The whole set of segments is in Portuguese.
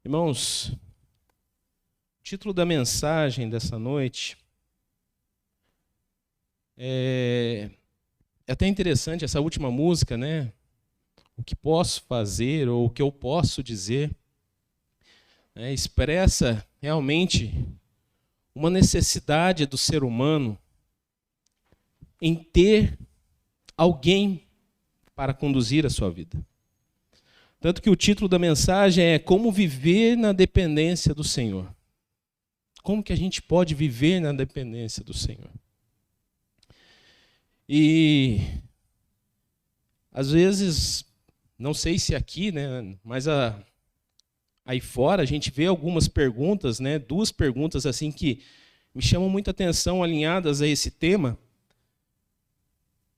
Irmãos, o título da mensagem dessa noite é até interessante, essa última música, né? O que posso fazer ou o que eu posso dizer, expressa realmente uma necessidade do ser humano em ter alguém para conduzir a sua vida. Tanto que o título da mensagem é Como Viver na Dependência do Senhor. Como que a gente pode viver na dependência do Senhor? E, às vezes, não sei se aqui, né, mas aí fora a gente vê algumas perguntas, né, duas perguntas assim que me chamam muita atenção, alinhadas a esse tema.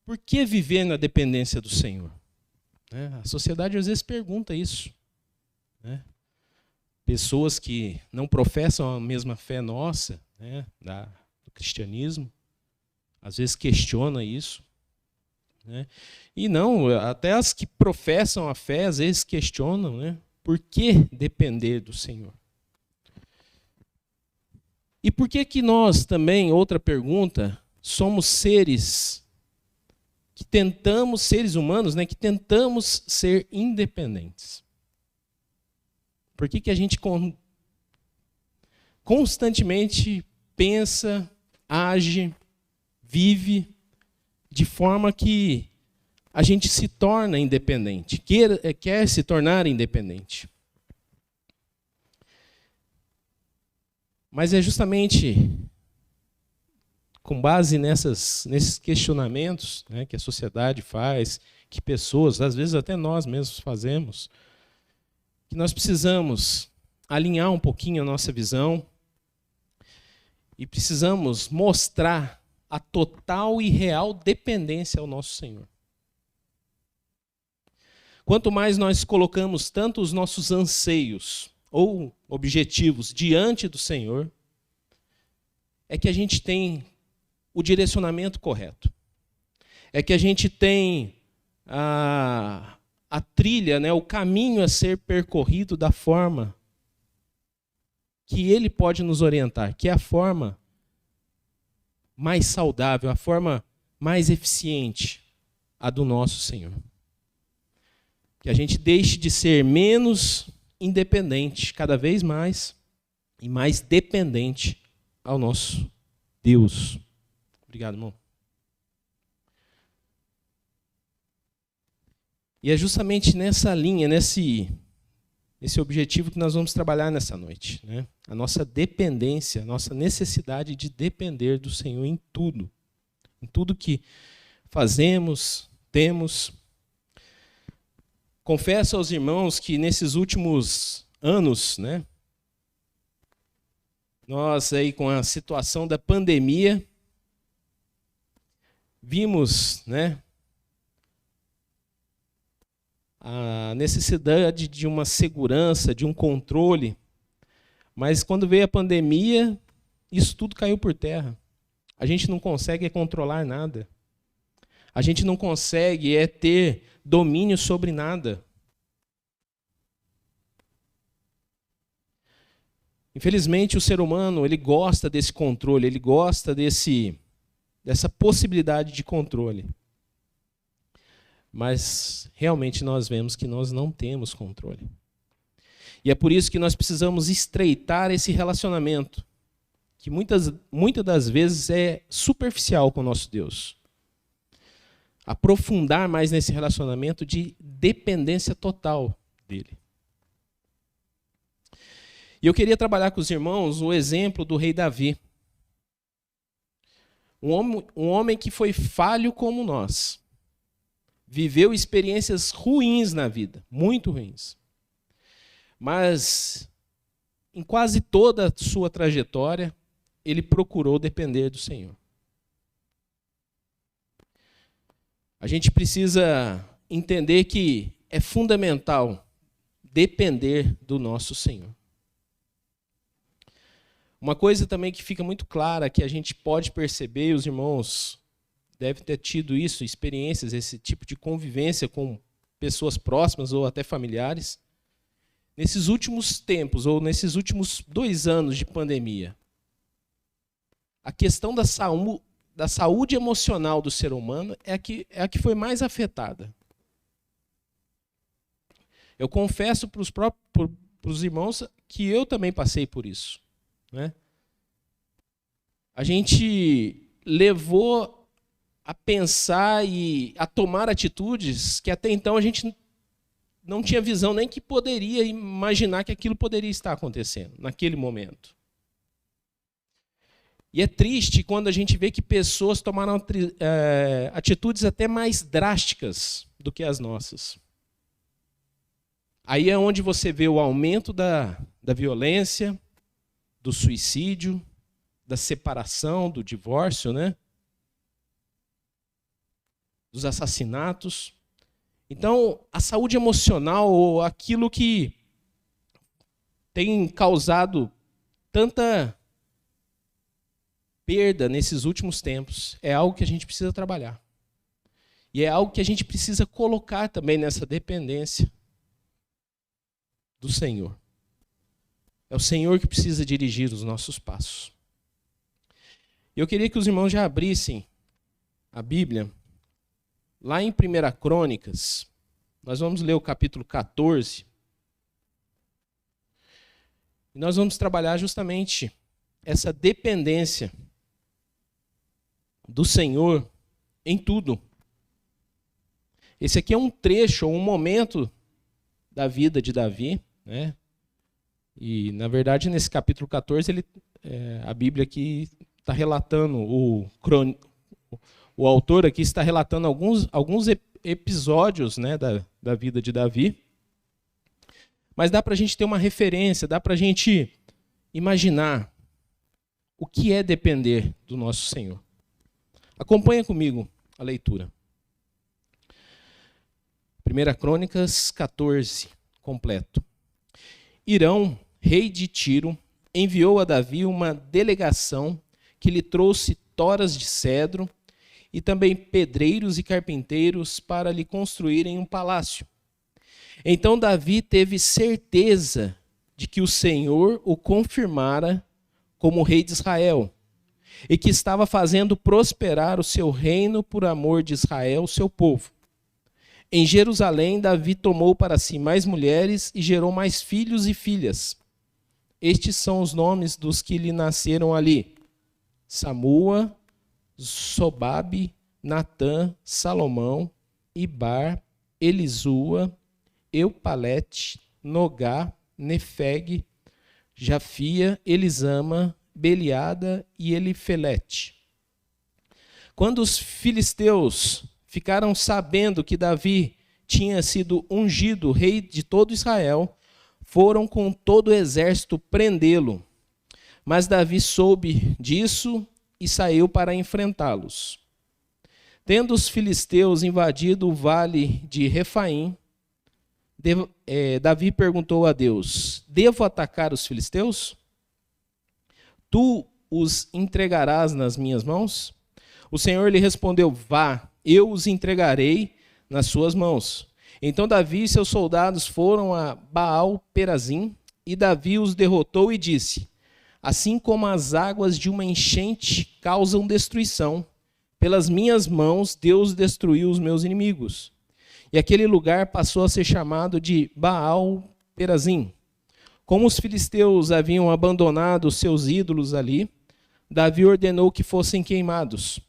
Por que viver na dependência do Senhor? A sociedade às vezes pergunta isso. Pessoas que não professam a mesma fé nossa, do cristianismo, às vezes questionam isso. E não, até as que professam a fé, às vezes questionam, por que depender do Senhor? E por que nós também, outra pergunta, somos seres humanos, que tentamos ser independentes? Por que a gente constantemente pensa, age, vive de forma que a gente se torna independente, quer se tornar independente? Mas é justamente com base nesses questionamentos, que a sociedade faz, que pessoas, às vezes até nós mesmos fazemos, que nós precisamos alinhar um pouquinho a nossa visão e precisamos mostrar a total e real dependência ao nosso Senhor. Quanto mais nós colocamos tanto os nossos anseios ou objetivos diante do Senhor, é que a gente tem o direcionamento correto. É que a gente tem a trilha, o caminho a ser percorrido da forma que Ele pode nos orientar, que é a forma mais saudável, a forma mais eficiente, a do nosso Senhor. Que a gente deixe de ser menos independente, cada vez mais, e mais dependente ao nosso Deus. Obrigado, irmão. E é justamente nessa linha, nesse objetivo que nós vamos trabalhar nessa noite. A nossa dependência, a nossa necessidade de depender do Senhor em tudo que fazemos, temos. Confesso aos irmãos que nesses últimos anos, nós aí com a situação da pandemia, vimos, a necessidade de uma segurança, de um controle, mas quando veio a pandemia, isso tudo caiu por terra. A gente não consegue controlar nada. A gente não consegue ter domínio sobre nada. Infelizmente, o ser humano ele gosta desse controle, ele gosta dessa possibilidade de controle. Mas, realmente, nós vemos que nós não temos controle. E é por isso que nós precisamos estreitar esse relacionamento, que muitas das vezes é superficial com o nosso Deus. Aprofundar mais nesse relacionamento de dependência total dele. E eu queria trabalhar com os irmãos o exemplo do rei Davi. Um homem que foi falho como nós. Viveu experiências ruins na vida, muito ruins. Mas, em quase toda a sua trajetória, ele procurou depender do Senhor. A gente precisa entender que é fundamental depender do nosso Senhor. Uma coisa também que fica muito clara, que a gente pode perceber, e os irmãos devem ter tido isso, experiências, esse tipo de convivência com pessoas próximas ou até familiares, nesses últimos tempos, ou nesses últimos 2 anos de pandemia, a questão da saúde emocional do ser humano é a que foi mais afetada. Eu confesso para os irmãos que eu também passei por isso, né? A gente levou a pensar e a tomar atitudes que até então a gente não tinha visão nem que poderia imaginar que aquilo poderia estar acontecendo naquele momento. E é triste quando a gente vê que pessoas tomaram atitudes até mais drásticas do que as nossas. Aí é onde você vê o aumento da violência, do suicídio, da separação, do divórcio, né? Dos assassinatos. Então, a saúde emocional, ou aquilo que tem causado tanta perda nesses últimos tempos, é algo que a gente precisa trabalhar. E é algo que a gente precisa colocar também nessa dependência do Senhor. É o Senhor que precisa dirigir os nossos passos. Eu queria que os irmãos já abrissem a Bíblia, lá em 1 Crônicas, nós vamos ler o capítulo 14, e nós vamos trabalhar justamente essa dependência do Senhor em tudo. Esse aqui é um trecho, um momento da vida de Davi, né? E, na verdade, nesse capítulo 14, a Bíblia aqui está relatando, o autor aqui está relatando alguns episódios, né, da vida de Davi. Mas dá para a gente ter uma referência, dá para a gente imaginar o que é depender do nosso Senhor. Acompanha comigo a leitura. 1 Crônicas 14, completo. Hirão, rei de Tiro, enviou a Davi uma delegação que lhe trouxe toras de cedro e também pedreiros e carpinteiros para lhe construírem um palácio. Então Davi teve certeza de que o Senhor o confirmara como rei de Israel e que estava fazendo prosperar o seu reino por amor de Israel, seu povo. Em Jerusalém, Davi tomou para si mais mulheres e gerou mais filhos e filhas. Estes são os nomes dos que lhe nasceram ali: Samua, Sobabe, Natã, Salomão, Ibar, Elisua, Eupalete, Nogá, Nefeg, Jafia, Elisama, Beliada e Elifelete. Quando os filisteus ficaram sabendo que Davi tinha sido ungido rei de todo Israel, foram com todo o exército prendê-lo. Mas Davi soube disso e saiu para enfrentá-los. Tendo os filisteus invadido o vale de Refaim, Davi perguntou a Deus: devo atacar os filisteus? Tu os entregarás nas minhas mãos? O Senhor lhe respondeu: vá, eu os entregarei nas suas mãos. Então Davi e seus soldados foram a Baal-Perazim, e Davi os derrotou e disse: assim como as águas de uma enchente causam destruição, pelas minhas mãos Deus destruiu os meus inimigos. E aquele lugar passou a ser chamado de Baal-Perazim. Como os filisteus haviam abandonado os seus ídolos ali, Davi ordenou que fossem queimados.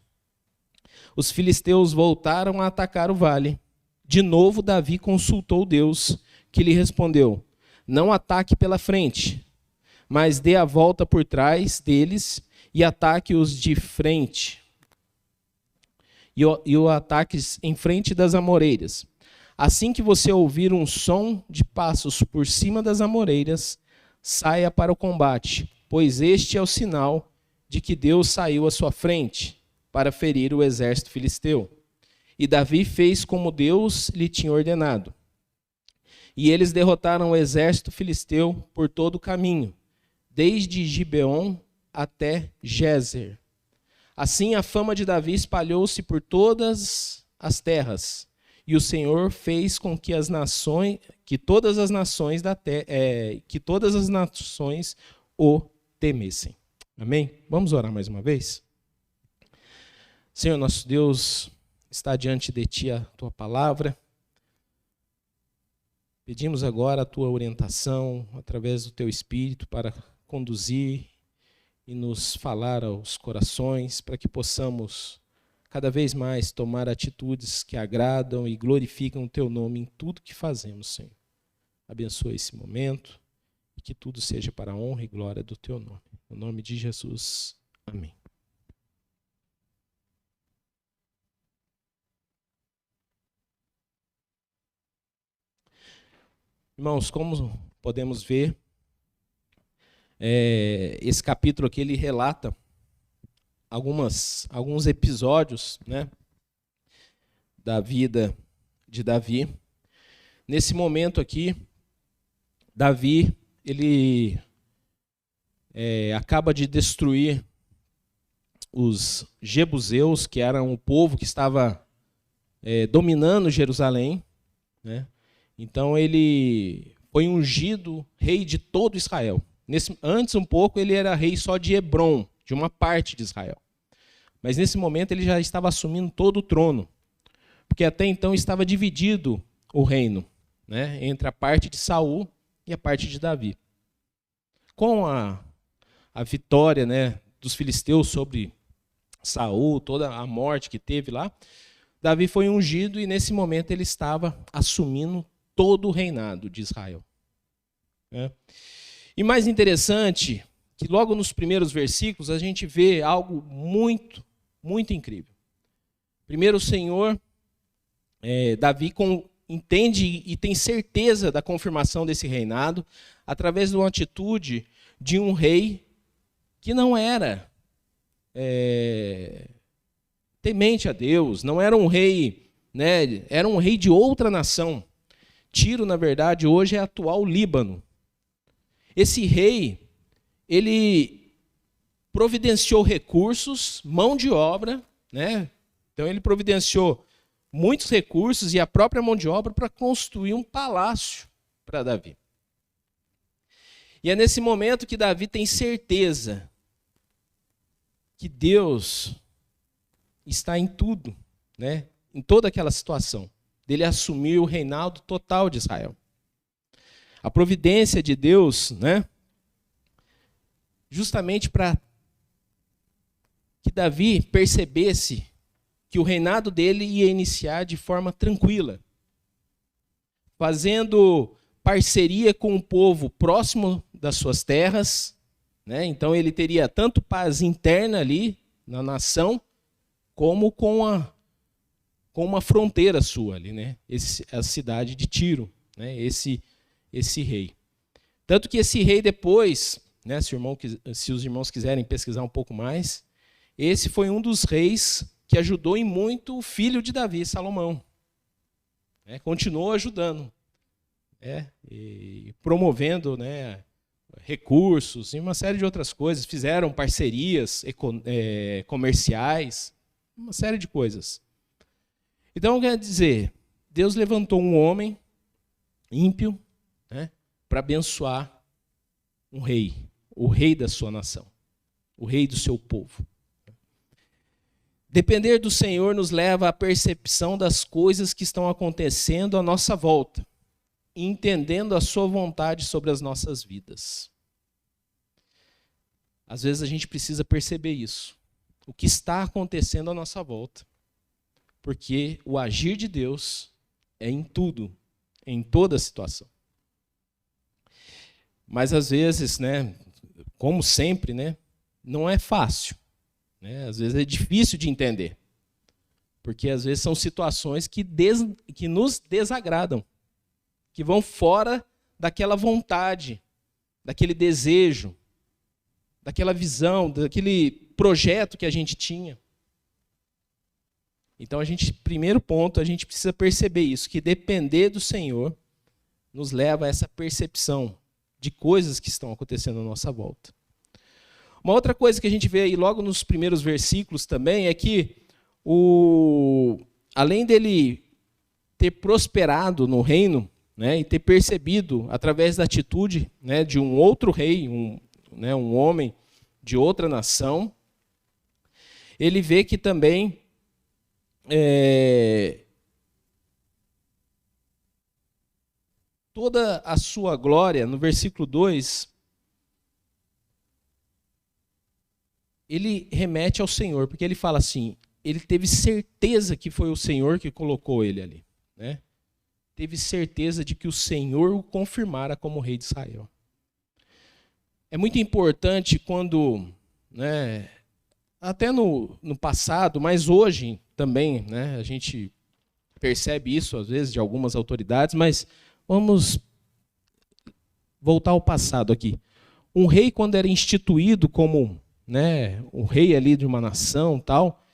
Os filisteus voltaram a atacar o vale. De novo Davi consultou Deus, que lhe respondeu: não ataque pela frente, mas dê a volta por trás deles e ataque-os de frente. E o ataques em frente das amoreiras. Assim que você ouvir um som de passos por cima das amoreiras, saia para o combate, pois este é o sinal de que Deus saiu à sua frente para ferir o exército filisteu. E Davi fez como Deus lhe tinha ordenado. E eles derrotaram o exército filisteu por todo o caminho, desde Gibeon até Gezer. Assim a fama de Davi espalhou-se por todas as terras, e o Senhor fez com que que todas as nações o temessem. Amém? Vamos orar mais uma vez? Senhor, nosso Deus, está diante de Ti a Tua palavra. Pedimos agora a Tua orientação através do Teu Espírito para conduzir e nos falar aos corações, para que possamos cada vez mais tomar atitudes que agradam e glorificam o Teu nome em tudo que fazemos, Senhor. Abençoa esse momento e que tudo seja para a honra e glória do Teu nome. No nome de Jesus. Amém. Irmãos, como podemos ver, esse capítulo aqui ele relata alguns episódios, né, da vida de Davi. Nesse momento aqui, Davi ele acaba de destruir os jebuseus, que eram o povo que estava dominando Jerusalém, né? Então ele foi ungido rei de todo Israel. Antes um pouco ele era rei só de Hebrom, de uma parte de Israel. Mas nesse momento ele já estava assumindo todo o trono, porque até então estava dividido o reino, né, entre a parte de Saul e a parte de Davi. Com a vitória, né, dos filisteus sobre Saul, toda a morte que teve lá, Davi foi ungido e nesse momento ele estava assumindo todo o reinado de Israel. Né? E mais interessante, que logo nos primeiros versículos a gente vê algo muito, muito incrível. Primeiro o Senhor, Davi entende e tem certeza da confirmação desse reinado através de uma atitude de um rei que não era temente a Deus, não era um rei, né, era um rei de outra nação. Tiro, na verdade, hoje é atual Líbano. Esse rei, ele providenciou recursos, mão de obra, né? Então ele providenciou muitos recursos e a própria mão de obra para construir um palácio para Davi. E é nesse momento que Davi tem certeza que Deus está em tudo, né? Em toda aquela situação, dele assumir o reinado total de Israel. A providência de Deus, né? Justamente para que Davi percebesse que o reinado dele ia iniciar de forma tranquila, fazendo parceria com o povo próximo das suas terras, né? Então ele teria tanto paz interna ali na nação, como com uma fronteira sua ali, né? A cidade de Tiro, né? Esse rei. Tanto que esse rei depois, né, se os irmãos quiserem pesquisar um pouco mais, esse foi um dos reis que ajudou em muito o filho de Davi, Salomão. Continuou ajudando, e promovendo, né, recursos e uma série de outras coisas. Fizeram parcerias comerciais, uma série de coisas. Então, quer dizer, Deus levantou um homem ímpio, né, para abençoar um rei, o rei da sua nação, o rei do seu povo. Depender do Senhor nos leva à percepção das coisas que estão acontecendo à nossa volta, entendendo a sua vontade sobre as nossas vidas. Às vezes a gente precisa perceber isso, o que está acontecendo à nossa volta, porque o agir de Deus é em tudo, em toda situação. Mas às vezes, né, como sempre, né, não é fácil, né? Às vezes é difícil de entender, porque às vezes são situações que nos desagradam, que vão fora daquela vontade, daquele desejo, daquela visão, daquele projeto que a gente tinha. Então, primeiro ponto, a gente precisa perceber isso, que depender do Senhor nos leva a essa percepção de coisas que estão acontecendo à nossa volta. Uma outra coisa que a gente vê aí logo nos primeiros versículos também é que, além dele ter prosperado no reino, né, e ter percebido, através da atitude, né, de um outro rei, um homem de outra nação, ele vê que também toda a sua glória, no versículo 2, ele remete ao Senhor, porque ele fala assim, ele teve certeza que foi o Senhor que colocou ele ali, né? Teve certeza de que o Senhor o confirmara como rei de Israel. É muito importante quando, né, até no passado, mas hoje também, né, a gente percebe isso às vezes de algumas autoridades, mas vamos voltar ao passado aqui. Um rei, quando era instituído como, né, o rei ali de uma nação, tal,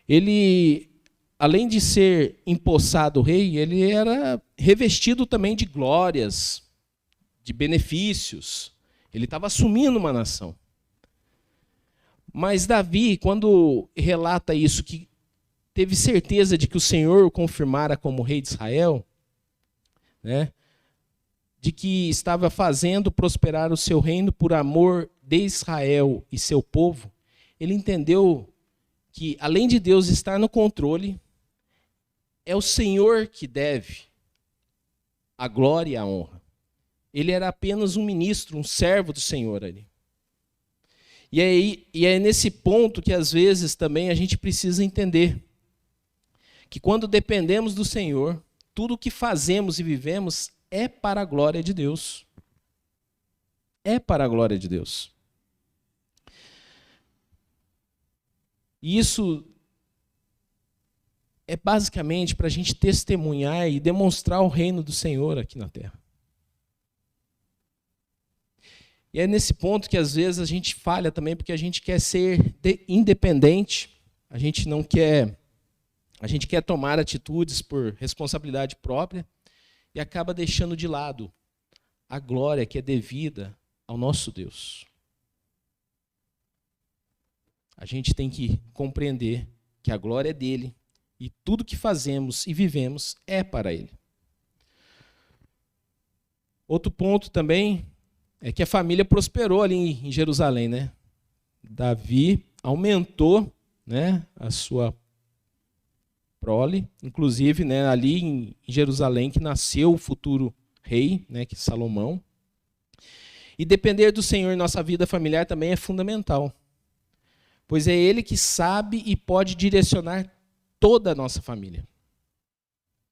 ele, além de ser empossado rei, ele era revestido também de glórias, de benefícios. Ele estava assumindo uma nação. Mas Davi, quando relata isso, que teve certeza de que o Senhor o confirmara como rei de Israel, né, de que estava fazendo prosperar o seu reino por amor de Israel e seu povo, ele entendeu que, além de Deus estar no controle, é o Senhor que deve a glória e a honra. Ele era apenas um ministro, um servo do Senhor ali. E é nesse ponto que, às vezes, também a gente precisa entender que, quando dependemos do Senhor, tudo o que fazemos e vivemos é para a glória de Deus. É para a glória de Deus. E isso é basicamente para a gente testemunhar e demonstrar o reino do Senhor aqui na terra. E é nesse ponto que às vezes a gente falha também, porque a gente quer ser independente, a gente quer tomar atitudes por responsabilidade própria e acaba deixando de lado a glória que é devida ao nosso Deus. A gente tem que compreender que a glória é dele e tudo que fazemos e vivemos é para ele. Outro ponto também é que a família prosperou ali em Jerusalém, né? Davi aumentou, né, a sua prole, inclusive, né, ali em Jerusalém que nasceu o futuro rei, né, que é Salomão. E depender do Senhor em nossa vida familiar também é fundamental, pois é Ele que sabe e pode direcionar toda a nossa família,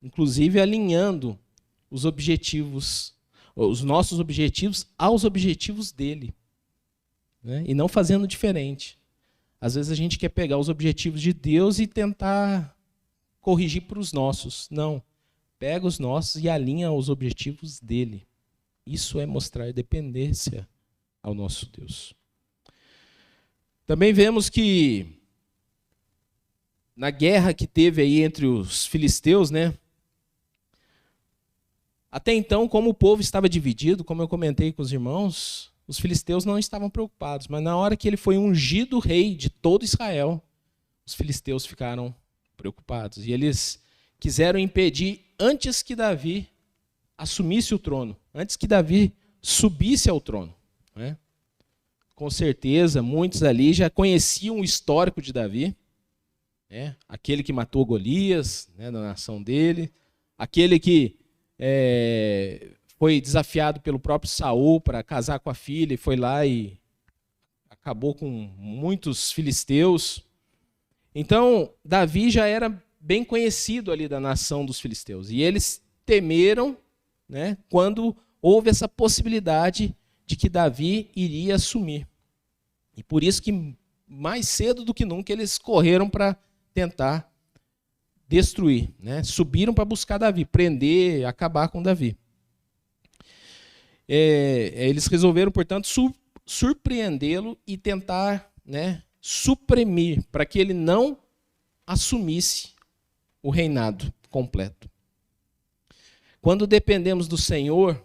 inclusive alinhando os objetivos, os nossos objetivos aos objetivos dele, né? E não fazendo diferente. Às vezes a gente quer pegar os objetivos de Deus e tentar corrigir para os nossos. Não, pega os nossos e alinha aos objetivos dele. Isso é mostrar dependência ao nosso Deus. Também vemos que na guerra que teve aí entre os filisteus, né? Até então, como o povo estava dividido, como eu comentei com os irmãos, os filisteus não estavam preocupados. Mas na hora que ele foi ungido rei de todo Israel, os filisteus ficaram preocupados. E eles quiseram impedir, antes que Davi assumisse o trono, antes que Davi subisse ao trono, né? Com certeza, muitos ali já conheciam o histórico de Davi, né? Aquele que matou Golias, né, na nação dele, aquele que foi desafiado pelo próprio Saul para casar com a filha e foi lá e acabou com muitos filisteus. Então, Davi já era bem conhecido ali da nação dos filisteus. E eles temeram, né, quando houve essa possibilidade de que Davi iria assumir. E por isso que, mais cedo do que nunca, eles correram para tentar destruir, né? Subiram para buscar Davi, prender, acabar com Davi. Eles resolveram, portanto, surpreendê-lo e tentar, né, suprimir, para que ele não assumisse o reinado completo. Quando dependemos do Senhor,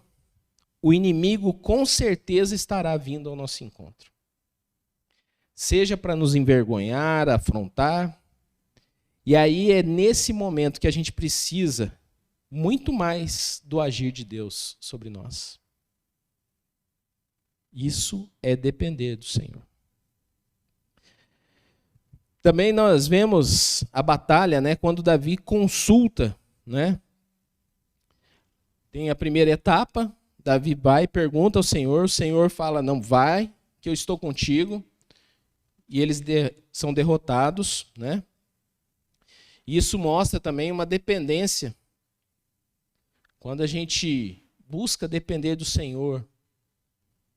o inimigo com certeza estará vindo ao nosso encontro. Seja para nos envergonhar, afrontar. E aí é nesse momento que a gente precisa muito mais do agir de Deus sobre nós. Isso é depender do Senhor. Também nós vemos a batalha, né, quando Davi consulta, né? Tem a primeira etapa, Davi vai e pergunta ao Senhor, o Senhor fala, não, vai, que eu estou contigo, e eles são derrotados, né? E isso mostra também uma dependência. Quando a gente busca depender do Senhor,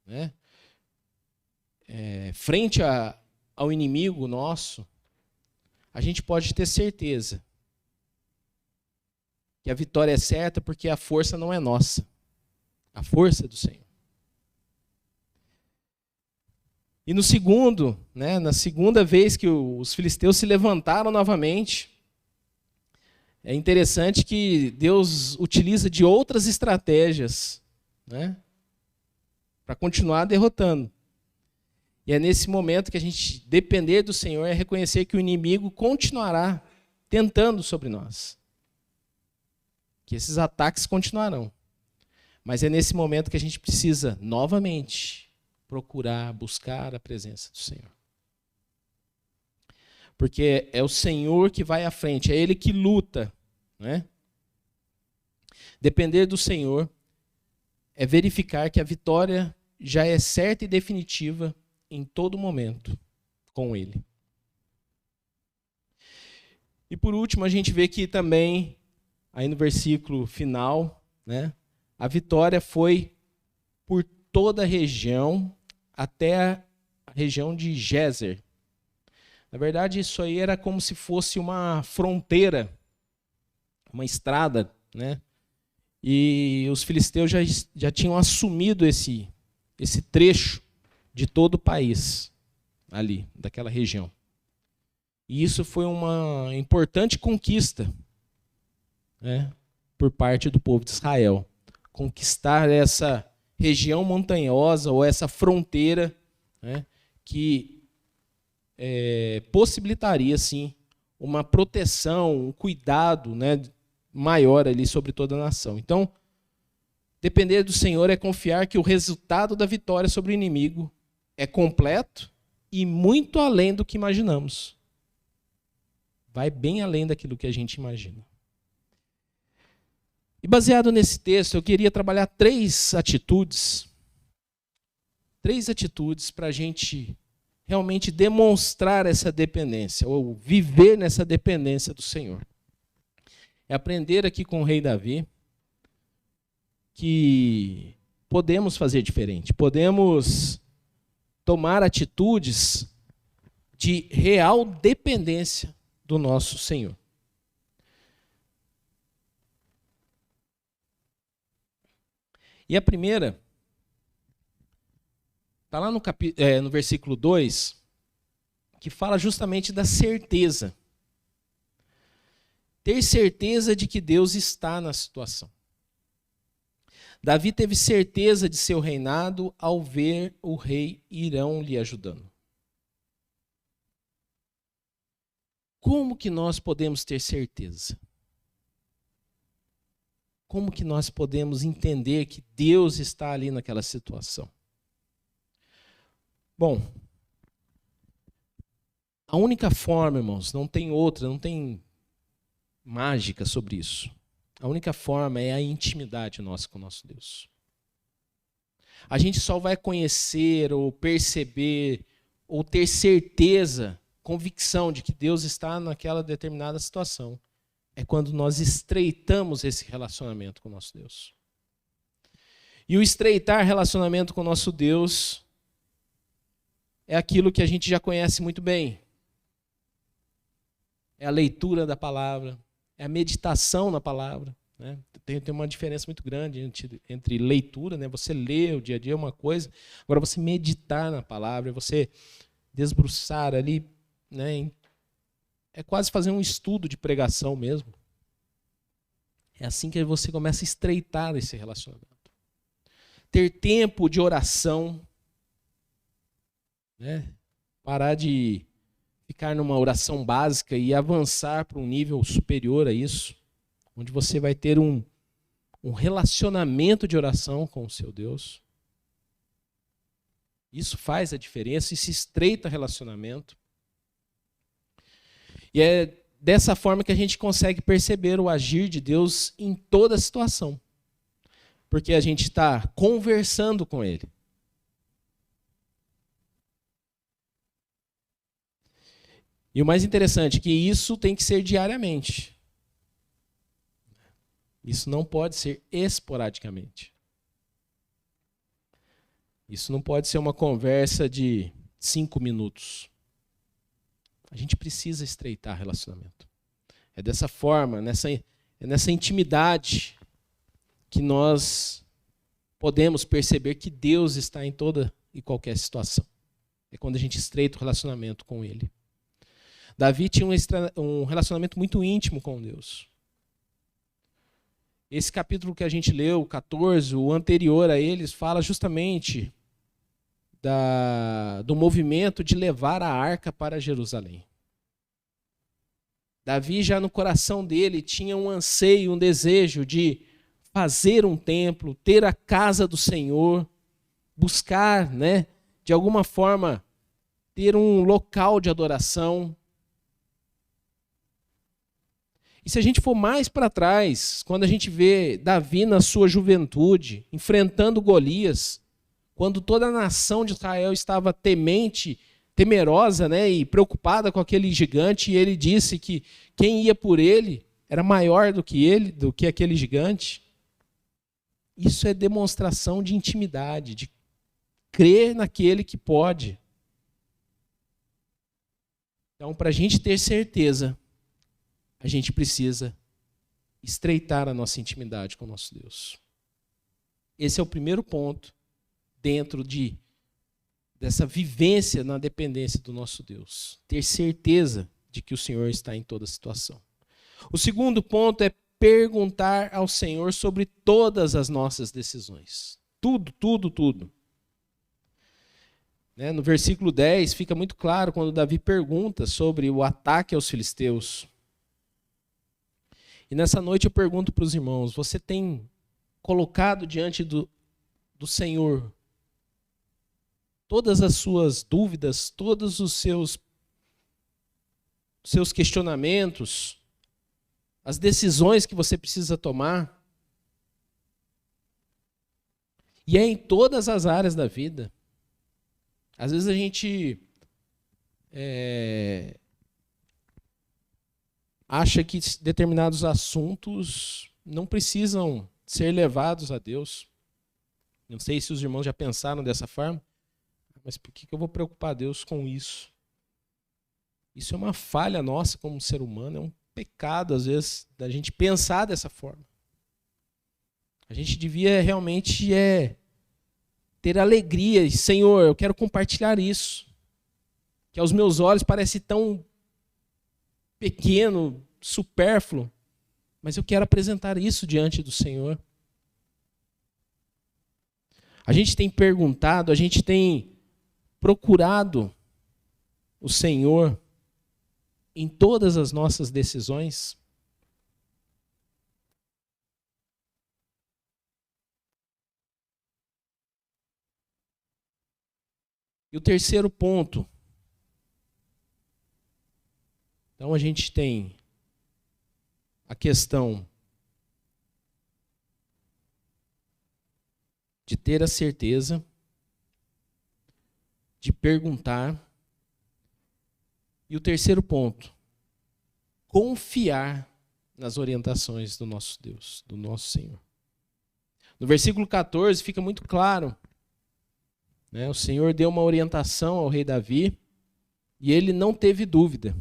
né? Frente ao inimigo nosso, a gente pode ter certeza que a vitória é certa porque a força não é nossa. A força é do Senhor. E no segundo, né, na segunda vez que os filisteus se levantaram novamente, é interessante que Deus utiliza de outras estratégias, né, para continuar derrotando. E é nesse momento que a gente depender do Senhor é reconhecer que o inimigo continuará tentando sobre nós. Que esses ataques continuarão. Mas é nesse momento que a gente precisa novamente procurar, buscar a presença do Senhor. Porque é o Senhor que vai à frente, é Ele que luta, né? Depender do Senhor é verificar que a vitória já é certa e definitiva em todo momento com Ele. E por último, a gente vê que também, aí no versículo final, né, a vitória foi por toda a região, até a região de Gézer. Na verdade, isso aí era como se fosse uma fronteira, uma estrada, né? E os filisteus já tinham assumido esse trecho de todo o país, ali, daquela região. E isso foi uma importante conquista, né, por parte do povo de Israel. Conquistar essa região montanhosa ou essa fronteira, né, que possibilitaria, sim, uma proteção, um cuidado, né, maior ali sobre toda a nação. Então, depender do Senhor é confiar que o resultado da vitória sobre o inimigo é completo e muito além do que imaginamos. Vai bem além daquilo que a gente imagina. E baseado nesse texto, eu queria trabalhar três atitudes para a gente realmente demonstrar essa dependência, ou viver nessa dependência do Senhor. É aprender aqui com o rei Davi que podemos fazer diferente, podemos tomar atitudes de real dependência do nosso Senhor. E a primeira, está lá no versículo 2, que fala justamente da certeza. Ter certeza de que Deus está na situação. Davi teve certeza de seu reinado ao ver o rei Irão lhe ajudando. Como que nós podemos ter certeza? Como que nós podemos entender que Deus está ali naquela situação? Bom, a única forma, irmãos, não tem outra, não tem mágica sobre isso. A única forma é a intimidade nossa com o nosso Deus. A gente só vai conhecer ou perceber ou ter certeza, convicção de que Deus está naquela determinada situação é quando nós estreitamos esse relacionamento com o nosso Deus. E o estreitar relacionamento com o nosso Deus é aquilo que a gente já conhece muito bem. É a leitura da palavra, é a meditação na palavra. Né? Tem uma diferença muito grande entre leitura, né? Você lê o dia a dia é uma coisa, agora você meditar na palavra, você desbruçar ali, né? É quase fazer um estudo de pregação mesmo. É assim que você começa a estreitar esse relacionamento. Ter tempo de oração, né? Parar de ficar numa oração básica e avançar para um nível superior a isso, onde você vai ter um relacionamento de oração com o seu Deus. Isso faz a diferença, isso estreita relacionamento. E é dessa forma que a gente consegue perceber o agir de Deus em toda situação. Porque a gente está conversando com Ele. E o mais interessante é que isso tem que ser diariamente. Isso não pode ser esporadicamente. Isso não pode ser uma conversa de 5 minutos. A gente precisa estreitar relacionamento. É dessa forma, nessa intimidade, que nós podemos perceber que Deus está em toda e qualquer situação. É quando a gente estreita o relacionamento com Ele. Davi tinha um relacionamento muito íntimo com Deus. Esse capítulo que a gente leu, o 14, o anterior a eles, fala justamente do movimento de levar a arca para Jerusalém. Davi já no coração dele tinha um anseio, um desejo de fazer um templo, ter a casa do Senhor, buscar, de alguma forma, ter um local de adoração. E se a gente for mais para trás, quando a gente vê Davi na sua juventude, enfrentando Golias, quando toda a nação de Israel estava temerosa, e preocupada com aquele gigante, e ele disse que quem ia por ele era maior do que aquele gigante. Isso é demonstração de intimidade, de crer naquele que pode. Então, para a gente ter certeza, a gente precisa estreitar a nossa intimidade com o nosso Deus. Esse é o primeiro ponto dentro dessa vivência na dependência do nosso Deus. Ter certeza de que o Senhor está em toda situação. O segundo ponto é perguntar ao Senhor sobre todas as nossas decisões. Tudo, tudo, tudo. No versículo 10 fica muito claro quando Davi pergunta sobre o ataque aos filisteus. E nessa noite eu pergunto para os irmãos, você tem colocado diante do Senhor todas as suas dúvidas, todos os seus questionamentos, as decisões que você precisa tomar? E é em todas as áreas da vida. Às vezes a gente acha que determinados assuntos não precisam ser levados a Deus. Não sei se os irmãos já pensaram dessa forma, mas por que eu vou preocupar Deus com isso? Isso é uma falha nossa como ser humano, é um pecado, às vezes, da gente pensar dessa forma. A gente devia realmente ter alegria. Senhor, eu quero compartilhar isso, que aos meus olhos parece tão pequeno, supérfluo, mas eu quero apresentar isso diante do Senhor. A gente tem perguntado, a gente tem procurado o Senhor em todas as nossas decisões. E o terceiro ponto. Então a gente tem a questão de ter a certeza, de perguntar. E o terceiro ponto, confiar nas orientações do nosso Deus, do nosso Senhor. No versículo 14 fica muito claro, o Senhor deu uma orientação ao rei Davi e ele não teve dúvida.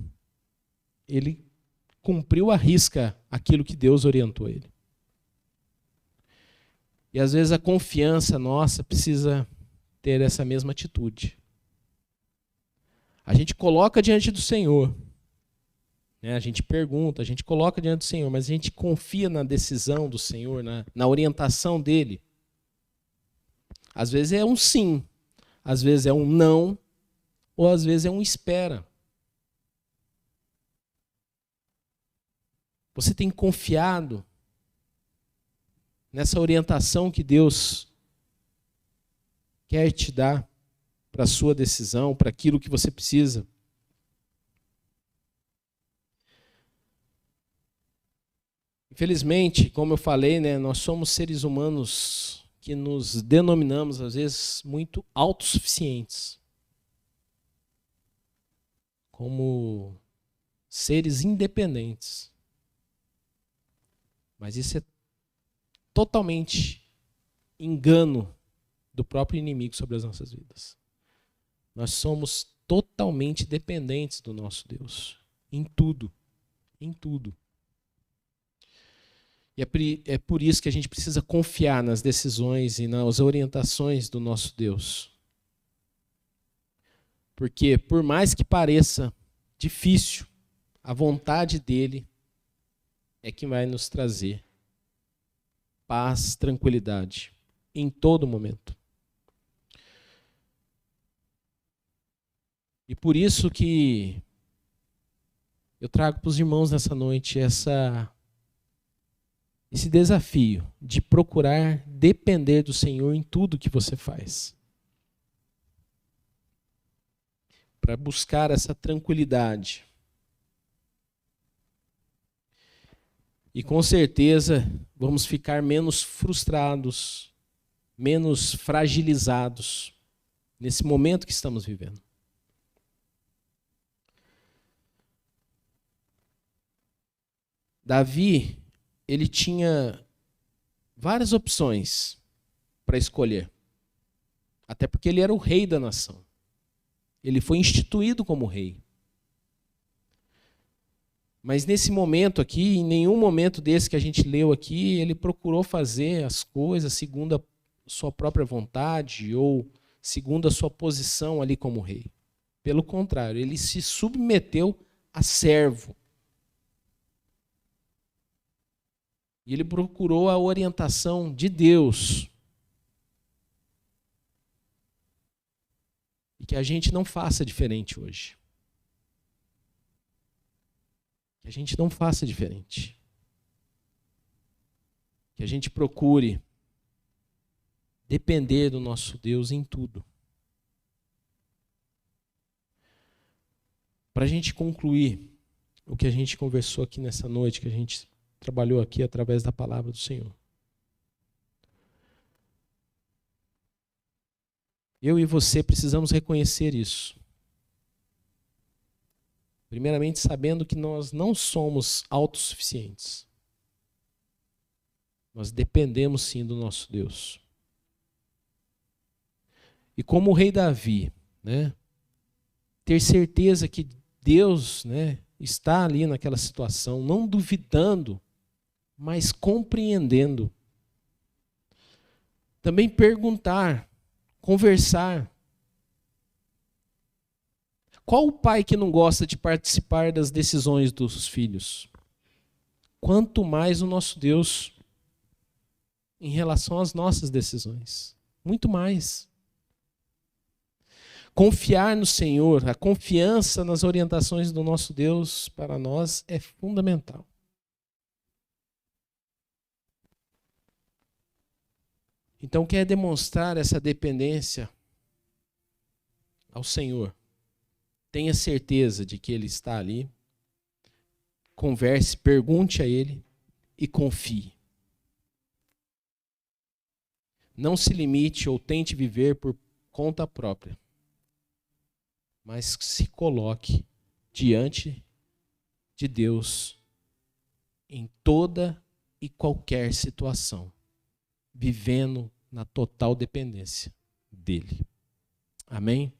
Ele cumpriu à risca aquilo que Deus orientou ele. E às vezes a confiança nossa precisa ter essa mesma atitude. A gente coloca diante do Senhor, a gente pergunta, a gente coloca diante do Senhor, mas a gente confia na decisão do Senhor, na orientação dele. Às vezes é um sim, às vezes é um não, ou às vezes é um espera. Você tem confiado nessa orientação que Deus quer te dar para a sua decisão, para aquilo que você precisa. Infelizmente, como eu falei, né, nós somos seres humanos que nos denominamos, às vezes, muito autossuficientes. Como seres independentes. Mas isso é totalmente engano do próprio inimigo sobre as nossas vidas. Nós somos totalmente dependentes do nosso Deus. Em tudo. Em tudo. E é por isso que a gente precisa confiar nas decisões e nas orientações do nosso Deus. Porque, por mais que pareça difícil, a vontade dele é que vai nos trazer paz, tranquilidade, em todo momento. E por isso que eu trago para os irmãos nessa noite esse desafio de procurar depender do Senhor em tudo que você faz. Para buscar essa tranquilidade. E com certeza vamos ficar menos frustrados, menos fragilizados nesse momento que estamos vivendo. Davi, ele tinha várias opções para escolher. Até porque ele era o rei da nação. Ele foi instituído como rei. Mas nesse momento aqui, em nenhum momento desse que a gente leu aqui, ele procurou fazer as coisas segundo a sua própria vontade ou segundo a sua posição ali como rei. Pelo contrário, ele se submeteu a servo. E ele procurou a orientação de Deus. E que a gente não faça diferente hoje. Que a gente não faça diferente. Que a gente procure depender do nosso Deus em tudo. Para a gente concluir o que a gente conversou aqui nessa noite, que a gente trabalhou aqui através da palavra do Senhor. Eu e você precisamos reconhecer isso. Primeiramente, sabendo que nós não somos autossuficientes. Nós dependemos sim do nosso Deus. E como o rei Davi, né, ter certeza que Deus, né, está ali naquela situação, não duvidando, mas compreendendo. Também perguntar, conversar. Qual o pai que não gosta de participar das decisões dos filhos? Quanto mais o nosso Deus em relação às nossas decisões. Muito mais. Confiar no Senhor, a confiança nas orientações do nosso Deus para nós é fundamental. Então, quer demonstrar essa dependência ao Senhor? Tenha certeza de que Ele está ali. Converse, pergunte a Ele e confie. Não se limite ou tente viver por conta própria, mas se coloque diante de Deus em toda e qualquer situação, vivendo na total dependência dEle. Amém?